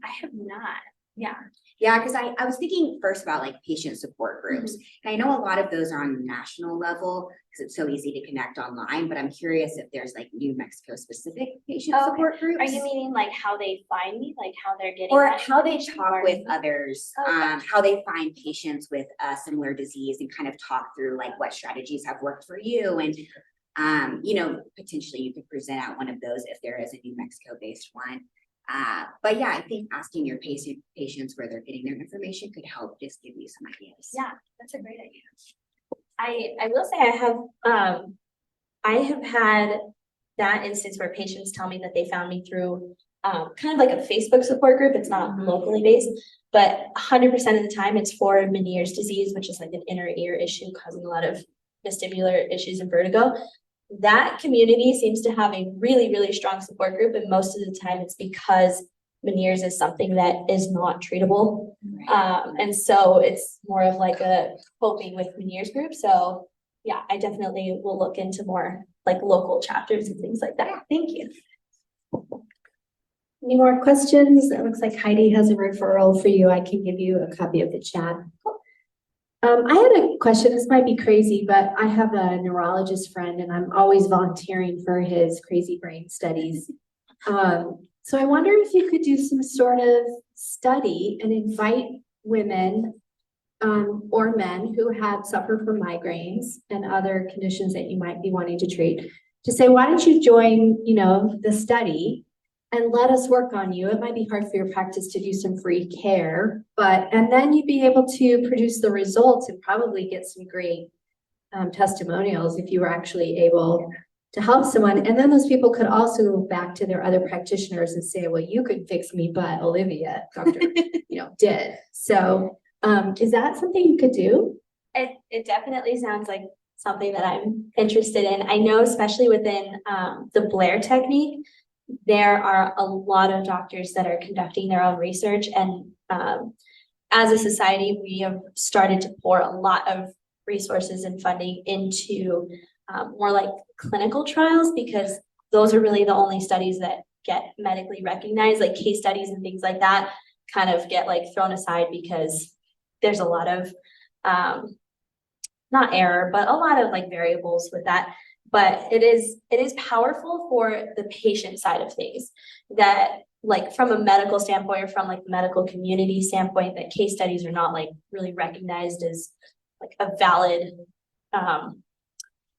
I have not. Yeah. Yeah, because I was thinking first about like patient support groups. And I know a lot of those are on the national level because it's so easy to connect online, but I'm curious if there's like New Mexico specific patient support groups. Are you meaning like how they find me, like how they're getting Or that how they information, talk or- with others, Okay. how they find patients with a similar disease and kind of talk through like what strategies have worked for you. And, potentially you could present out one of those if there is a New Mexico based one. But yeah, I think asking your patients where they're getting their information could help just give you some ideas. Yeah, that's a great idea. I will say I have had that instance where patients tell me that they found me through kind of like a Facebook support group. It's not locally based, but 100% of the time it's for Meniere's disease, which is like an inner ear issue causing a lot of vestibular issues and vertigo. That community seems to have a really, really strong support group. And most of the time it's because Meniere's is something that is not treatable. And so it's more of like a coping with Meniere's group. So yeah, I definitely will look into more like local chapters and things like that. Thank you. Any more questions? It looks like Heidi has a referral for you. I can give you a copy of the chat. I had a question. This might be crazy, but I have a neurologist friend and I'm always volunteering for his crazy brain studies. So I wonder if you could do some sort of study and invite women or men who have suffered from migraines and other conditions that you might be wanting to treat to say, why don't you join, the study and let us work on you. It might be hard for your practice to do some free care, and then you'd be able to produce the results and probably get some great testimonials if you were actually able to help someone. And then those people could also go back to their other practitioners and say, well, you could fix me, but Olivia, Dr. did. So is that something you could do? It definitely sounds like something that I'm interested in. I know, especially within the Blair technique, there are a lot of doctors that are conducting their own research. And as a society, we have started to pour a lot of resources and funding into more like clinical trials, because those are really the only studies that get medically recognized, like case studies and things like that kind of get like thrown aside because there's a lot of not error, but a lot of like variables with that. But it is powerful for the patient side of things, that like from a medical standpoint or from like the medical community standpoint, that case studies are not like really recognized as like a valid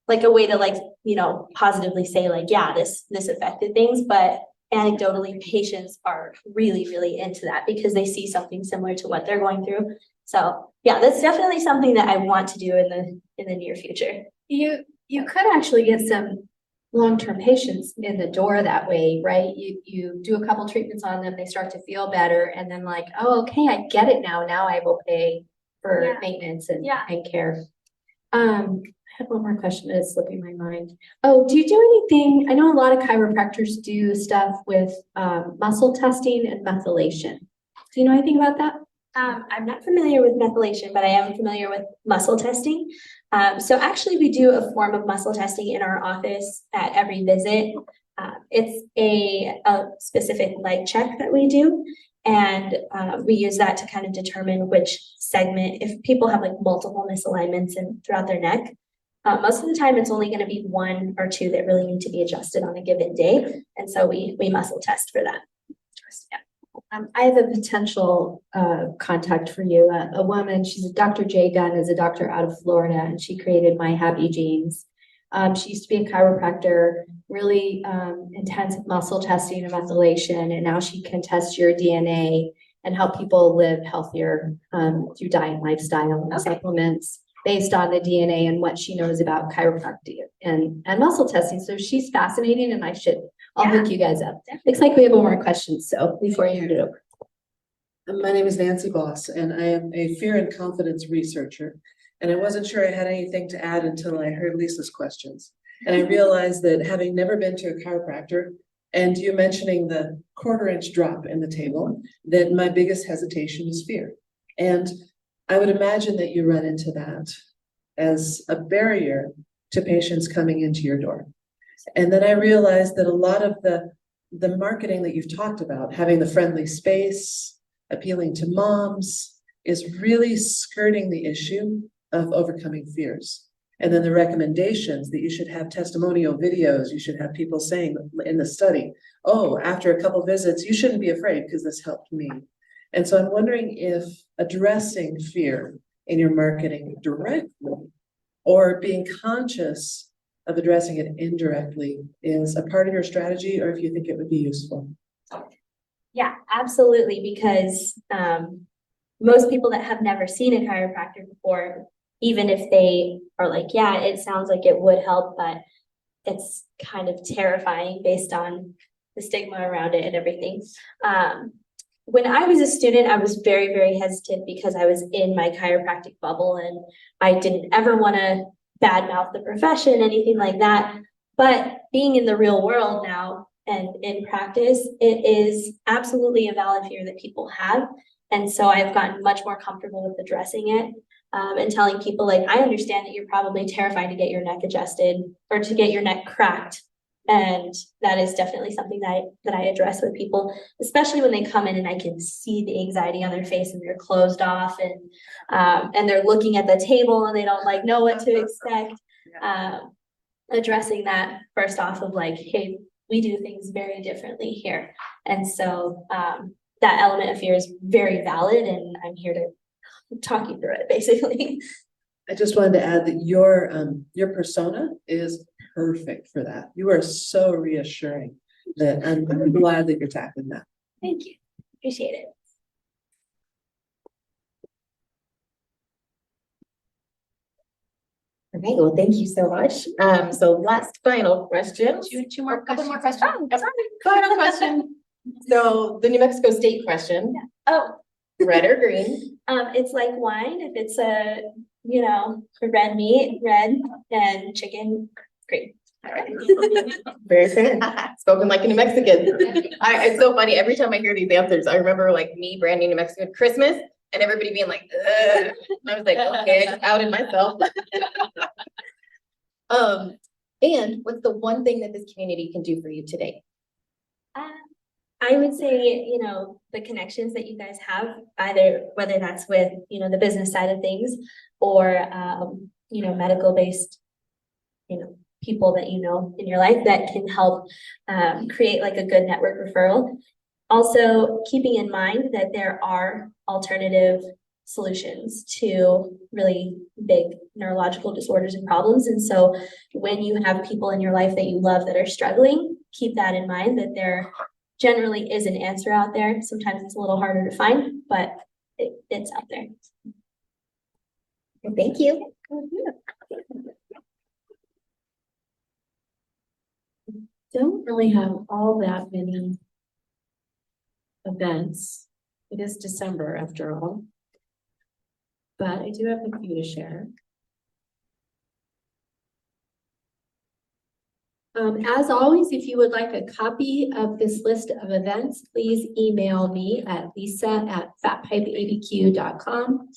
like a way to like, you know, positively say like, yeah, this affected things. But anecdotally, patients are really, really into that because they see something similar to what they're going through. So yeah, that's definitely something that I want to do in the near future. You could actually get some long-term patients in the door that way, right? You do a couple treatments on them, they start to feel better, and then like, oh, okay, I get it now. Now I will pay for Yeah. maintenance and Yeah. care. I had one more question that's slipping my mind. Oh, do you do anything? I know a lot of chiropractors do stuff with muscle testing and methylation. Do you know anything about that? I'm not familiar with methylation, but I am familiar with muscle testing. So actually we do a form of muscle testing in our office at every visit. It's a specific leg check that we do. And we use that to kind of determine which segment, if people have like multiple misalignments throughout their neck, most of the time it's only going to be one or two that really need to be adjusted on a given day. And so we muscle test for that. Yeah. I have a potential contact for you. A woman, she's a Dr. J. Gunn, is a doctor out of Florida, and she created My Happy Genes. She used to be a chiropractor, really intensive muscle testing and methylation, and now she can test your DNA and help people live healthier through diet and lifestyle and supplements based on the DNA and what she knows about chiropractic and muscle testing. So she's fascinating, and I'll hook you guys up. Looks like we have one more question, so before I hand it over. My name is Nancy Boss, and I am a fear and confidence researcher. And I wasn't sure I had anything to add until I heard Lisa's questions. And I realized that having never been to a chiropractor, and you mentioning the 1/4 inch drop in the table, that my biggest hesitation is fear. And I would imagine that you run into that as a barrier to patients coming into your door. And then I realized that a lot of the marketing that you've talked about, having the friendly space, appealing to moms, is really skirting the issue of overcoming fears. And then the recommendations that you should have testimonial videos, you should have people saying in the study, oh, after a couple visits, you shouldn't be afraid because this helped me. And so I'm wondering if addressing fear in your marketing directly or being conscious of addressing it indirectly is a part of your strategy, or if you think it would be useful. Yeah, absolutely. Because most people that have never seen a chiropractor before, even if they are like, yeah, it sounds like it would help, but it's kind of terrifying based on the stigma around it and everything. When I was a student, I was very, very hesitant because I was in my chiropractic bubble and I didn't ever want to badmouth the profession, anything like that. But being in the real world now and in practice, it is absolutely a valid fear that people have. And so I've gotten much more comfortable with addressing it and telling people, like, I understand that you're probably terrified to get your neck adjusted or to get your neck cracked. And that is definitely something that I address with people, especially when they come in and I can see the anxiety on their face and they're closed off and they're looking at the table and they don't like know what to expect. Addressing that first off of like, hey, we do things very differently here. And so that element of fear is very valid, and I'm here to talk you through it basically. I just wanted to add that your persona is perfect for that. You are so reassuring that I'm glad that you're tackling that. Thank you. Appreciate it. Okay, well, thank you so much. So last final question. Two more Couple questions. more questions. Oh, sorry. Final question. So the New Mexico State question, Oh, red or green? it's like wine. If it's a red meat, red, and chicken, green. Very fair. Spoken like a New Mexican. It's so funny. Every time I hear these answers, I remember like me, brand new New Mexican Christmas. and everybody being like, ugh. And I was like, okay, I just outed myself. And what's the one thing that this community can do for you today? I would say, the connections that you guys have, either whether that's with, the business side of things or, medical based, people that in your life that can help create like a good network referral. Also, keeping in mind that there are alternative solutions to really big neurological disorders and problems. And so when you have people in your life that you love that are struggling, keep that in mind, that there generally is an answer out there. Sometimes it's a little harder to find, but it's out there. Well, thank you. Don't really have all that many events. It is December after all. But I do have a few to share. As always, if you would like a copy of this list of events, please email me at lisa@fatpipeabq.com.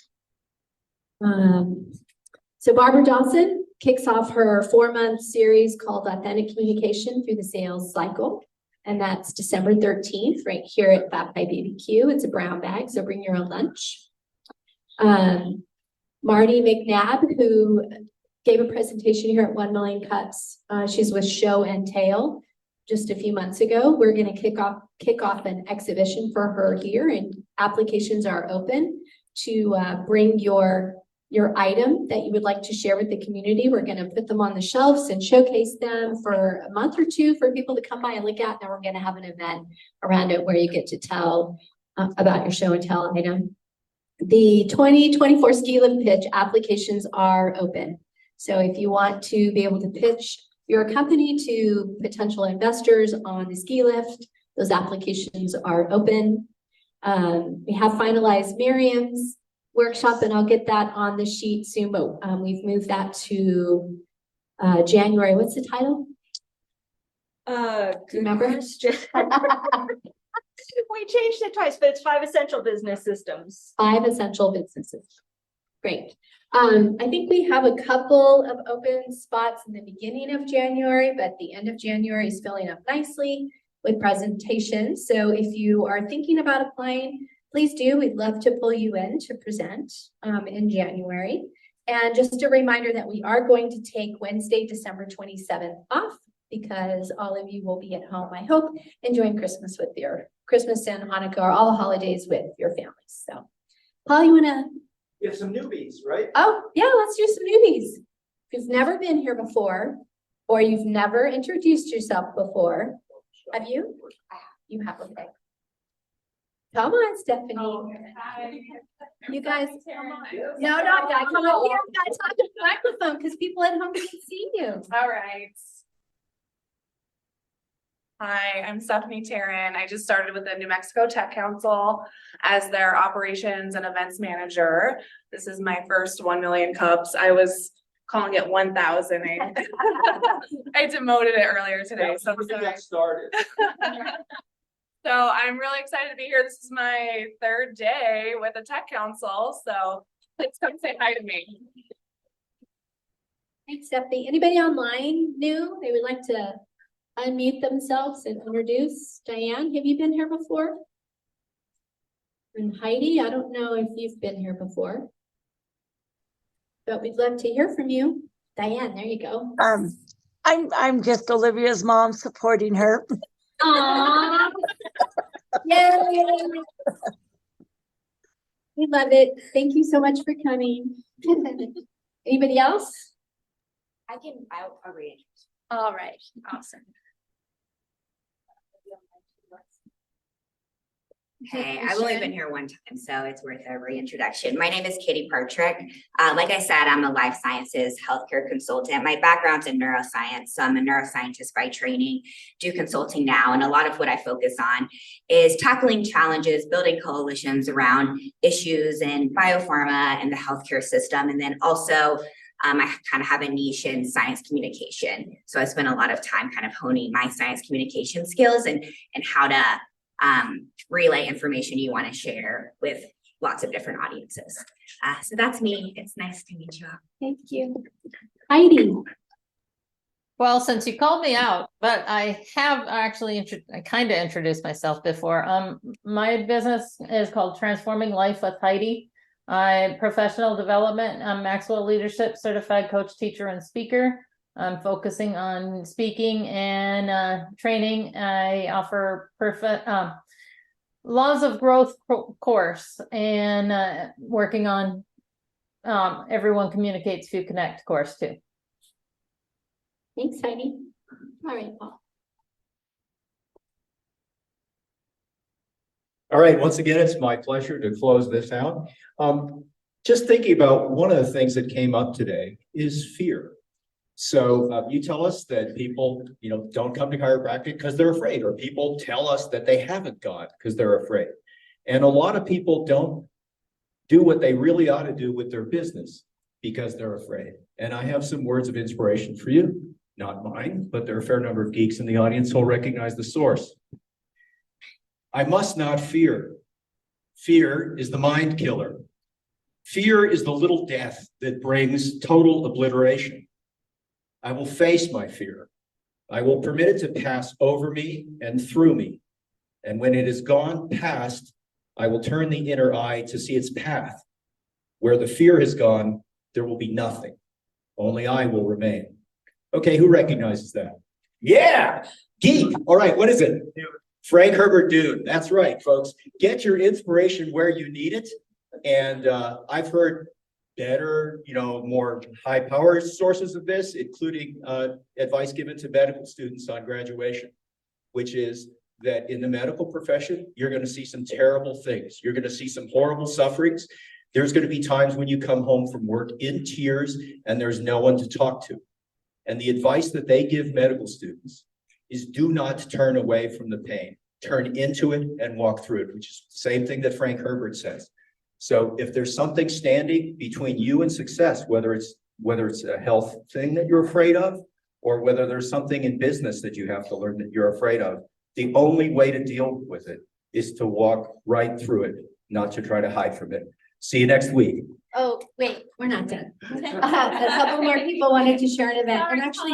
So Barbara Dawson kicks off her 4-month series called Authentic Communication Through the Sales Cycle. And that's December 13th, right here at Fat Pipe ABQ. It's a brown bag, so bring your own lunch. Marty McNabb, who gave a presentation here at 1 Million Cups. She's with Show and Tail just a few months ago. We're going to kick off an exhibition for her here, and applications are open to bring your item that you would like to share with the community. We're going to put them on the shelves and showcase them for a month or two for people to come by and look at. Then we're going to have an event around it where you get to tell about your show and tell item. The 2024 ski lift pitch applications are open. So if you want to be able to pitch your company to potential investors on the ski lift, those applications are open. We have finalized Miriam's workshop, and I'll get that on the sheet soon, but we've moved that to January. What's the title? Do you remember? We changed it twice, but it's 5 essential business systems. 5 essential businesses. Great. I think we have a couple of open spots in the beginning of January, but the end of January is filling up nicely with presentations. So if you are thinking about applying, please do. We'd love to pull you in to present in January. And just a reminder that we are going to take Wednesday, December 27th off, because all of you will be at home, I hope, enjoying Christmas and Hanukkah, or all the holidays with your families. So, Paul, you want to? You have some newbies, right? Oh, yeah, let's do some newbies. If you've never been here before, or you've never introduced yourself before, have you? You have, okay. Come on, Stephanie. Oh, hi. You guys, Come on. no, come on here, guys, talk to the microphone, because people at home can see you. All right. Hi, I'm Stephanie Tarrant. I just started with the New Mexico Tech Council as their operations and events manager. This is my first 1 Million Cups. I was calling it 1,000. I demoted it earlier today. So started. So I'm really excited to be here. This is my 3rd day with the Tech Council. So please come say hi to me. Thanks, Stephanie. Anybody online new? They would like to unmute themselves and introduce. Diane, have you been here before? And Heidi, I don't know if you've been here before, but we'd love to hear from you. Diane, there you go. I'm just Olivia's mom supporting her. Aww. Yay. We love it. Thank you so much for coming. Anybody else? I'll read. All right, awesome. Hey, I've only been here one time, so it's worth a reintroduction. My name is Katie Partrick. Like I said, I'm a life sciences healthcare consultant. My background's in neuroscience, so I'm a neuroscientist by training, do consulting now, and a lot of what I focus on is tackling challenges, building coalitions around issues in biopharma and the healthcare system, and then also I kind of have a niche in science communication. So I spend a lot of time kind of honing my science communication skills and how to relay information you want to share with lots of different audiences. So that's me. It's nice to meet you all. Thank you. Heidi. Well, since you called me out, but I have actually kind of introduced myself before. My business is called Transforming Life with Heidi. I'm professional development. I'm Maxwell Leadership Certified Coach, Teacher, and Speaker. I'm focusing on speaking and training. I offer Laws of Growth course and working on Everyone Communicates If You Connect course too. Thanks, Heidi. All right, Paul. All right, once again, it's my pleasure to close this out. Just thinking about one of the things that came up today is fear. So you tell us that people, don't come to chiropractic because they're afraid, or people tell us that they haven't gone because they're afraid. And a lot of people don't do what they really ought to do with their business because they're afraid. And I have some words of inspiration for you. Not mine, but there are a fair number of geeks in the audience who'll recognize the source. I must not fear. Fear is the mind killer. Fear is the little death that brings total obliteration. I will face my fear. I will permit it to pass over me and through me. And when it is gone past, I will turn the inner eye to see its path. Where the fear has gone, there will be nothing. Only I will remain. Okay, who recognizes that? Yeah, geek. All right, what is it? Frank Herbert Dune. That's right, folks. Get your inspiration where you need it. And I've heard better, more high power sources of this, including advice given to medical students on graduation, which is that in the medical profession, you're going to see some terrible things. You're going to see some horrible sufferings. There's going to be times when you come home from work in tears and there's no one to talk to. And the advice that they give medical students is do not turn away from the pain. Turn into it and walk through it, which is the same thing that Frank Herbert says. So if there's something standing between you and success, whether it's a health thing that you're afraid of, or whether there's something in business that you have to learn that you're afraid of, the only way to deal with it is to walk right through it, not to try to hide from it. See you next week. Oh, wait, we're not done. A couple more people wanted to share an event. And actually,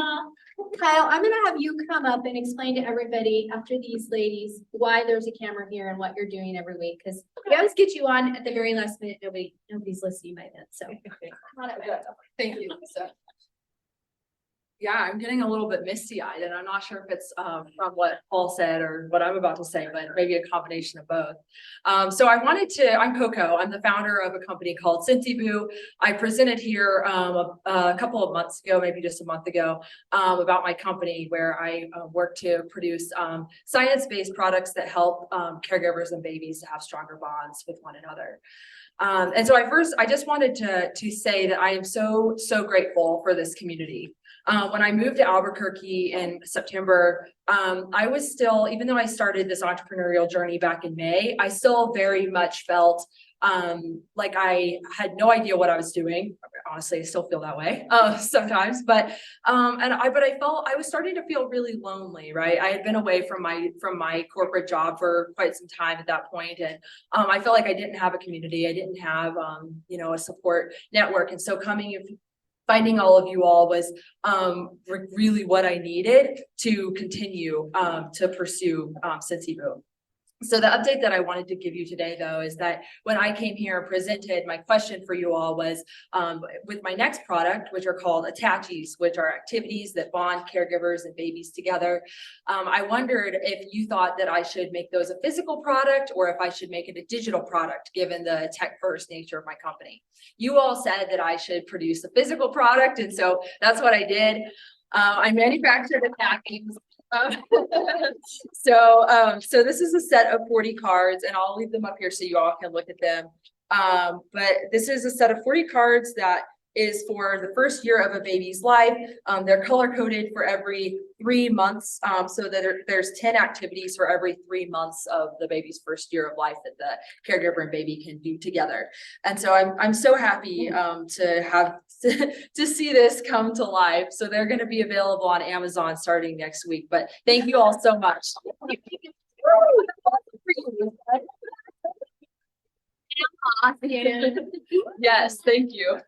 Kyle, I'm gonna have you come up and explain to everybody after these ladies why there's a camera here and what you're doing every week. Because we always get you on at the very last minute. Nobody's listening by then. So come on up. Thank you, Lisa. Yeah, I'm getting a little bit misty-eyed, and I'm not sure if it's from what Paul said or what I'm about to say, but maybe a combination of both. So I'm Coco. I'm the founder of a company called Sensiboo. I presented here a couple of months ago, maybe just a month ago, about my company where I work to produce science-based products that help caregivers and babies to have stronger bonds with one another. And so I just wanted to say that I am so grateful for this community. When I moved to Albuquerque in September, I was still, even though I started this entrepreneurial journey back in May, I still very much felt like I had no idea what I was doing. Honestly, I still feel that way sometimes, but I was starting to feel really lonely, right? I had been away from my corporate job for quite some time at that point, and I felt like I didn't have a community. I didn't have a support network, and so finding all of you all was really what I needed to continue to pursue Sensiboo. So the update that I wanted to give you today, though, is that when I came here and presented, my question for you all was with my next product, which are called Attachies, which are activities that bond caregivers and babies together. I wondered if you thought that I should make those a physical product or if I should make it a digital product, given the tech-first nature of my company. You all said that I should produce a physical product, and so that's what I did. I manufactured Attachies. So this is a set of 40 cards, and I'll leave them up here so you all can look at them. But this is a set of 40 cards that is for the first year of a baby's life. They're color coded for every 3 months, so that there's 10 activities for every 3 months of the baby's first year of life that the caregiver and baby can do together. And so I'm so happy to have to see this come to life. So they're going to be available on Amazon starting next week. But thank you all so much. Awesome. Yes, thank you.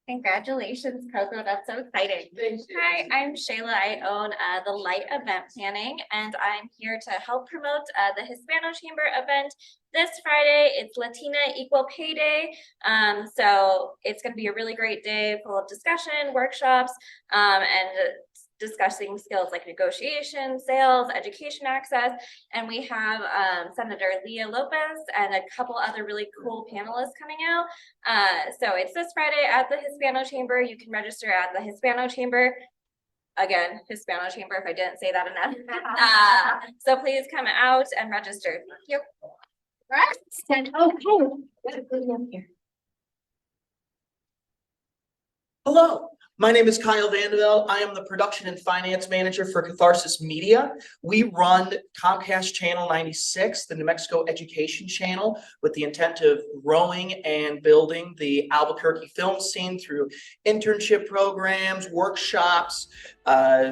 Congratulations, Coco. That's so exciting. Hi, I'm Shayla. I own the Light Event Planning, and I'm here to help promote the Hispano Chamber event this Friday. It's Latina Equal Pay Day. So it's going to be a really great day full of discussion, workshops, and discussing skills like negotiation, sales, education access. And we have Senator Leah Lopez and a couple other really cool panelists coming out. So it's this Friday at the Hispano Chamber. You can register at the Hispano Chamber. Again, Hispano Chamber, if I didn't say that enough. So please come out and register. Thank you. Okay. Hello, my name is Kyle Vandeveld. I am the production and finance manager for Catharsis Media. We run Comcast Channel 96, the New Mexico education channel, with the intent of growing and building the Albuquerque film scene through internship programs, workshops,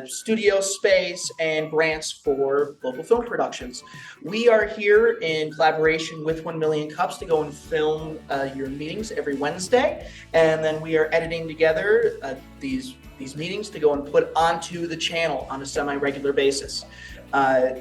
studio space, and grants for local film productions. We are here in collaboration with 1 Million Cups to go and film your meetings every Wednesday, and then we are editing together these meetings to go and put onto the channel on a semi-regular basis.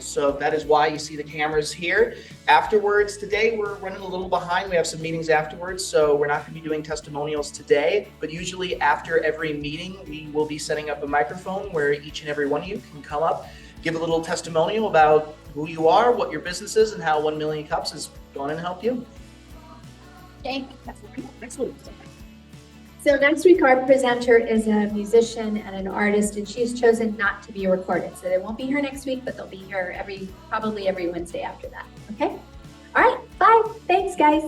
So that is why you see the cameras here. Afterwards, today we're running a little behind. We have some meetings afterwards, so we're not going to be doing testimonials today, but usually after every meeting, we will be setting up a microphone where each and every one of you can come up, give a little testimonial about who you are, what your business is, and how 1 Million Cups is going to help you. Thank you. Excellent. So next week, our presenter is a musician and an artist, and she's chosen not to be recorded. So they won't be here next week, but they'll be here probably every Wednesday after that. Okay? All right, bye. Thanks, guys.